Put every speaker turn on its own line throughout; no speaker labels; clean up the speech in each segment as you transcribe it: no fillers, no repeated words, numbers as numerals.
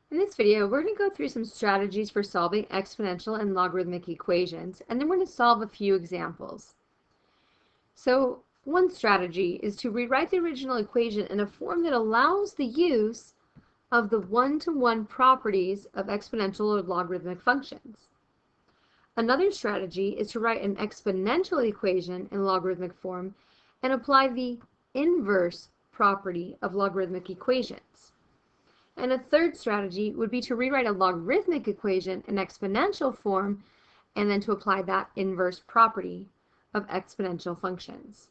In this video, we're going to go through some strategies for solving exponential and logarithmic equations, and then we're going to solve a few examples. So, one strategy is to rewrite the original equation in a form that allows the use of the one-to-one properties of exponential or logarithmic functions. Another strategy is to write an exponential equation in logarithmic form and apply the inverse property of logarithmic equations. And a third strategy would be to rewrite a logarithmic equation in exponential form and then to apply that inverse property of exponential functions.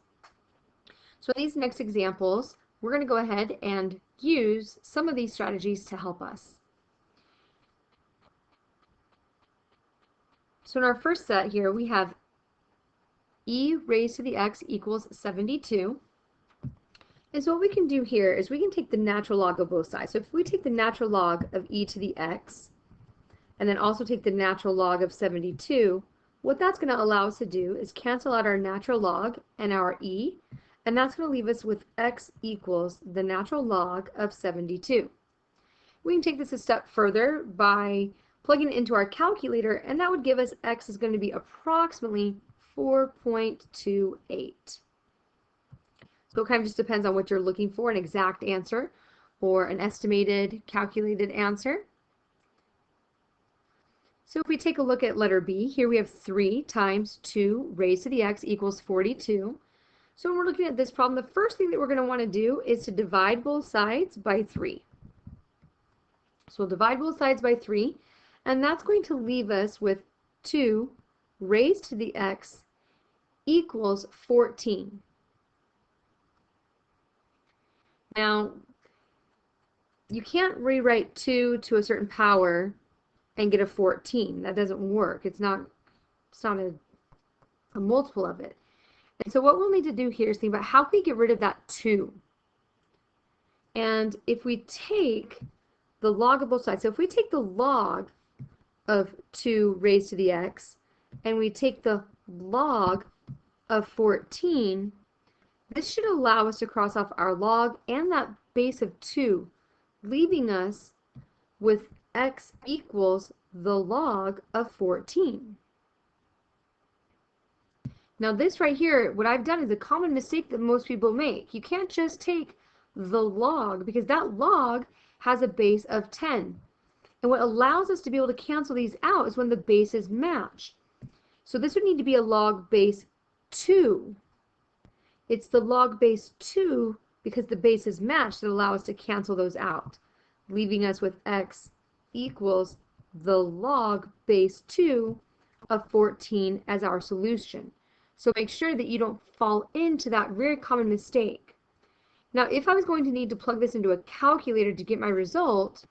So in these next examples, we're going to go ahead and use some of these strategies to help us. So in our first set here, we have e raised to the x equals 72. And so what we can do here is we can take the natural log of both sides. So if we take the natural log of e to the x, and then also take the natural log of 72, what that's going to allow us to do is cancel out our natural log and our e, and that's going to leave us with x equals the natural log of 72. We can take this a step further by plugging it into our calculator, and that would give us x is going to be approximately 4.28. So it kind of just depends on what you're looking for, an exact answer or an estimated calculated answer. So if we take a look at letter B, here we have 3 times 2 raised to the x equals 42. So when we're looking at this problem, the first thing that we're going to want to do is to divide both sides by 3. So we'll divide both sides by 3, and that's going to leave us with 2 raised to the x equals 14. Now, you can't rewrite 2 to a certain power and get a 14. That doesn't work. It's not a multiple of it. And so what we'll need to do here is think about how can we get rid of that 2. And if we take the log of both sides, so if we take the log of 2 raised to the x and we take the log of 14, this should allow us to cross off our log and that base of 2, leaving us with x equals the log of 14. Now this right here, what I've done is a common mistake that most people make. You can't just take the log because that log has a base of 10. And what allows us to be able to cancel these out is when the bases match. So this would need to be a log base 2. It's the log base 2 because the bases match that allow us to cancel those out, leaving us with x equals the log base 2 of 14 as our solution. So make sure that you don't fall into that very common mistake. Now, if I was going to need to plug this into a calculator to get my result,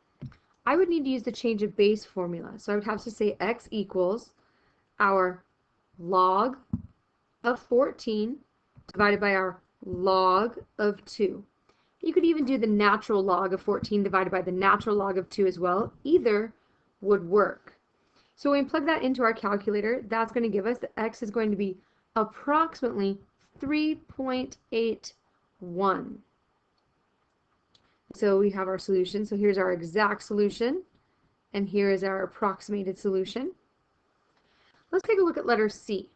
I would need to use the change of base formula. So I would have to say x equals our log of 14 divided by our log of 2. You could even do the natural log of 14 divided by the natural log of 2 as well. Either would work. So when we plug that into our calculator, that's going to give us that x is going to be approximately 3.81. So we have our solution. So here's our exact solution, and here is our approximated solution. Let's take a look at letter C.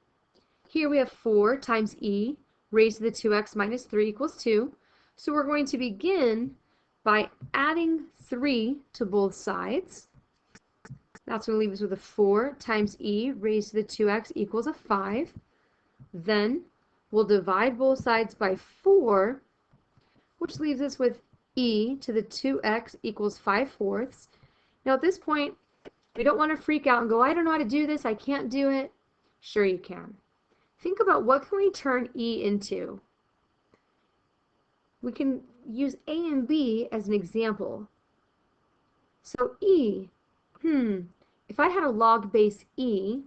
Here we have 4 times e raised to the 2x minus 3 equals 2. So we're going to begin by adding 3 to both sides. That's going to leave us with a 4 times e raised to the 2x equals a 5. Then we'll divide both sides by 4, which leaves us with e to the 2x equals 5/4. Now at this point, we don't want to freak out and go, I don't know how to do this, I can't do it. Sure you can. Think about what can we turn e into. We can use a and b as an example. So e, if I had a log base e,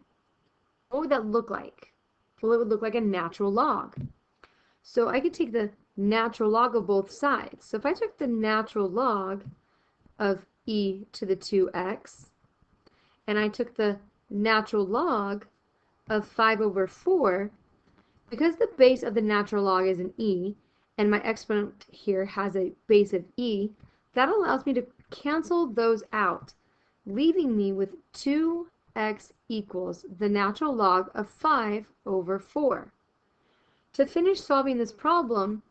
what would that look like? Well, it would look like a natural log. So I could take the natural log of both sides. So if I took the natural log of e to the 2x, and I took the natural log of 5/4, because the base of the natural log is an e, and my exponent here has a base of e, That allows me to cancel those out, leaving me with 2x equals the natural log of 5 over 4. To finish solving this problem,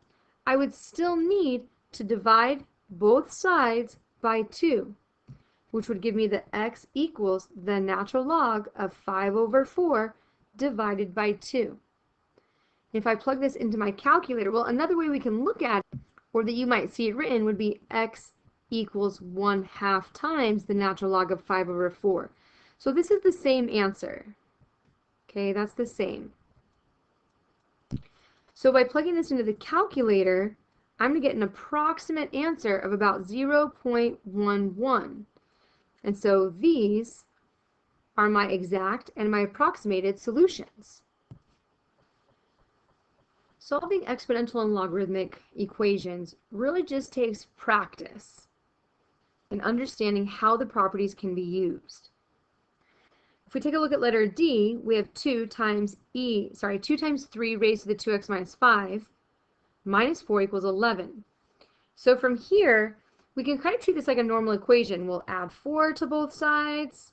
I would still need to divide both sides by 2, which would give me that x equals the natural log of 5 over 4 divided by 2. If I plug this into my calculator, well, another way we can look at it, or that you might see it written, would be x equals 1/2 times the natural log of 5 over 4. So this is the same answer. Okay, that's the same. So by plugging this into the calculator, I'm going to get an approximate answer of about 0.11. And so these are my exact and my approximated solutions. Solving exponential and logarithmic equations really just takes practice and understanding how the properties can be used. If we take a look at letter D, we have 2 times 3 raised to the 2x minus 5 minus 4 equals 11. So from here, we can kind of treat this like a normal equation. We'll add 4 to both sides,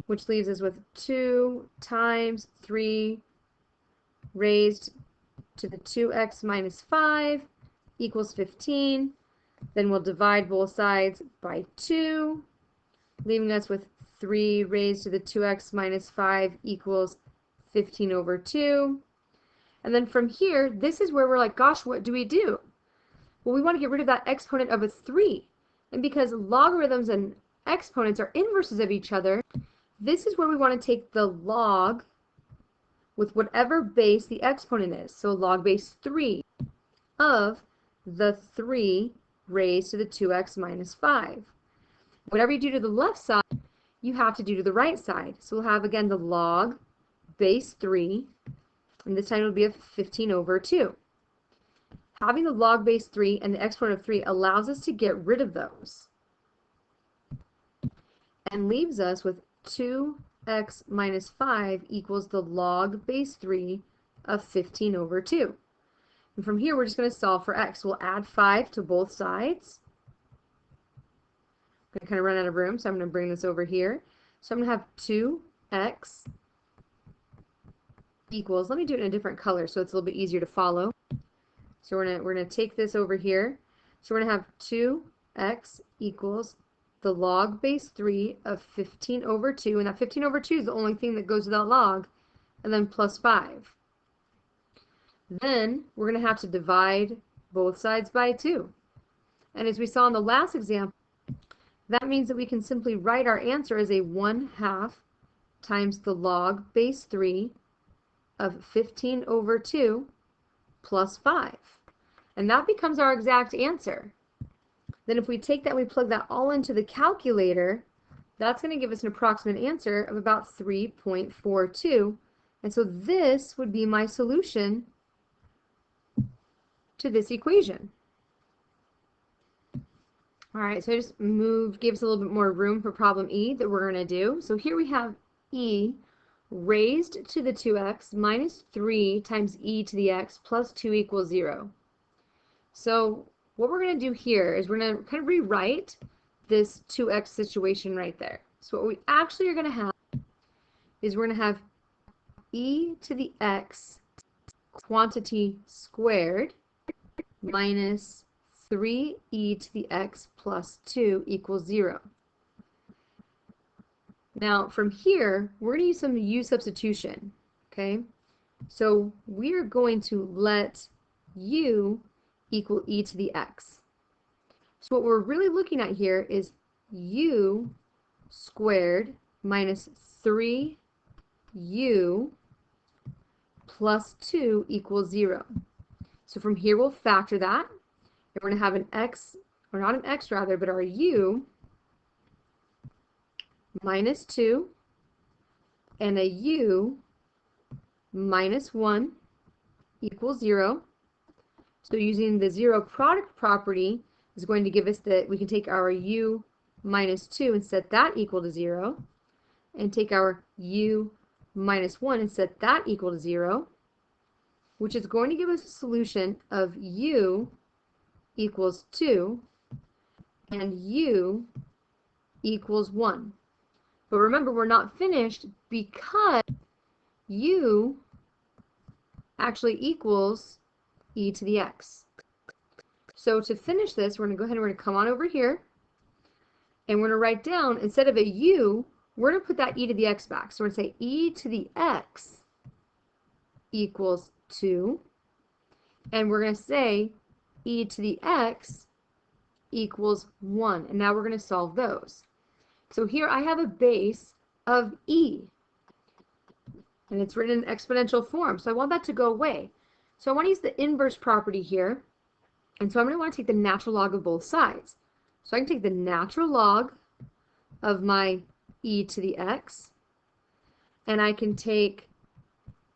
which leaves us with 2 times 3 raised to the 2x minus 5 equals 15. Then we'll divide both sides by 2, leaving us with 3 raised to the 2x minus 5 equals 15 over 2. And then from here, this is where we're like, gosh, what do we do? Well, we want to get rid of that exponent of a 3. And because logarithms and exponents are inverses of each other, this is where we want to take the log with whatever base the exponent is. So log base 3 of the 3 raised to the 2x minus 5. Whatever you do to the left side, you have to do to the right side. So we'll have, again, the log base 3, and this time it'll be a 15 over 2. Having the log base 3 and the exponent of 3 allows us to get rid of those and leaves us with 2x minus 5 equals the log base 3 of 15 over 2. And from here, we're just going to solve for x. We'll add 5 to both sides. I'm going to kind of run out of room, so I'm going to bring this over here. So I'm going to have 2x equals, let me do it in a different color so it's a little bit easier to follow. So we're going to take this over here. So we're going to have 2x equals the log base 3 of 15 over 2, and that 15 over 2 is the only thing that goes to that log, and then plus 5. Then we're going to have to divide both sides by 2. And as we saw in the last example, that means that we can simply write our answer as a 1/2 times the log base 3 of 15 over 2 plus 5. And that becomes our exact answer. Then if we take that and we plug that all into the calculator, that's going to give us an approximate answer of about 3.42. And so this would be my solution to this equation. All right, so I just gave us a little bit more room for problem E that we're going to do. So here we have E raised to the 2x minus 3 times e to the x plus 2 equals 0. So what we're going to do here is we're going to kind of rewrite this 2x situation right there. So what we actually are going to have is we're going to have e to the x quantity squared minus 3e to the x plus 2 equals 0. Now from here, we're going to use some u substitution, okay? So we're going to let u equal e to the x. So what we're really looking at here is u squared minus 3u plus 2 equals 0. So from here we'll factor that. And we're going to have an x, or not an x rather, but our u minus 2 and a u minus 1 equals 0. So using the zero product property is going to give us that we can take our u minus 2 and set that equal to 0, and take our u minus 1 and set that equal to 0, which is going to give us a solution of u equals 2 and u equals 1. But remember, we're not finished because u actually equals e to the x. So to finish this, we're going to go ahead and we're going to come on over here, and we're going to write down, instead of a u, we're going to put that e to the x back. So we're going to say e to the x equals 2, and we're going to say e to the x equals 1. And now we're going to solve those. So here I have a base of e, and it's written in exponential form. So I want that to go away. So I want to use the inverse property here. And so I'm going to want to take the natural log of both sides. So I can take the natural log of my e to the x, and I can take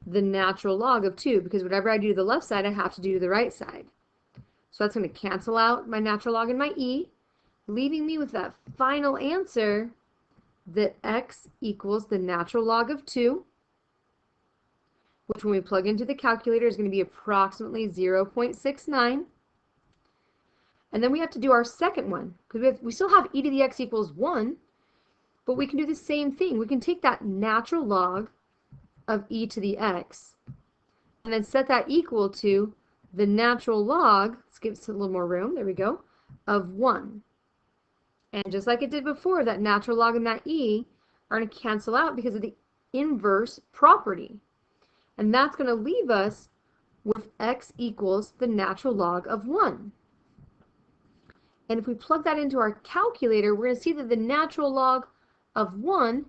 the natural log of 2, because whatever I do to the left side, I have to do to the right side. So that's going to cancel out my natural log and my e, leaving me with that final answer that x equals the natural log of 2, which when we plug into the calculator is going to be approximately 0.69. And then we have to do our second one, because we still have e to the x equals 1, but we can do the same thing. We can take that natural log of e to the x and then set that equal to the natural log, let's give it a little more room, there we go, of 1. And just like it did before, that natural log and that e are going to cancel out because of the inverse property. And that's going to leave us with x equals the natural log of 1. And if we plug that into our calculator, we're going to see that the natural log of 1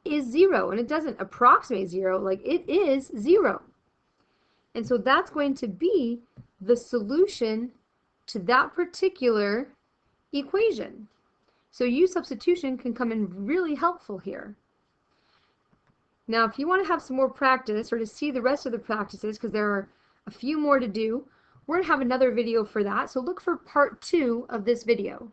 is 0. And it doesn't approximate 0, like it is 0. And so that's going to be the solution to that particular equation. So u substitution can come in really helpful here. Now, if you want to have some more practice, or to see the rest of the practices, because there are a few more to do, we're going to have another video for that. So look for part 2 of this video.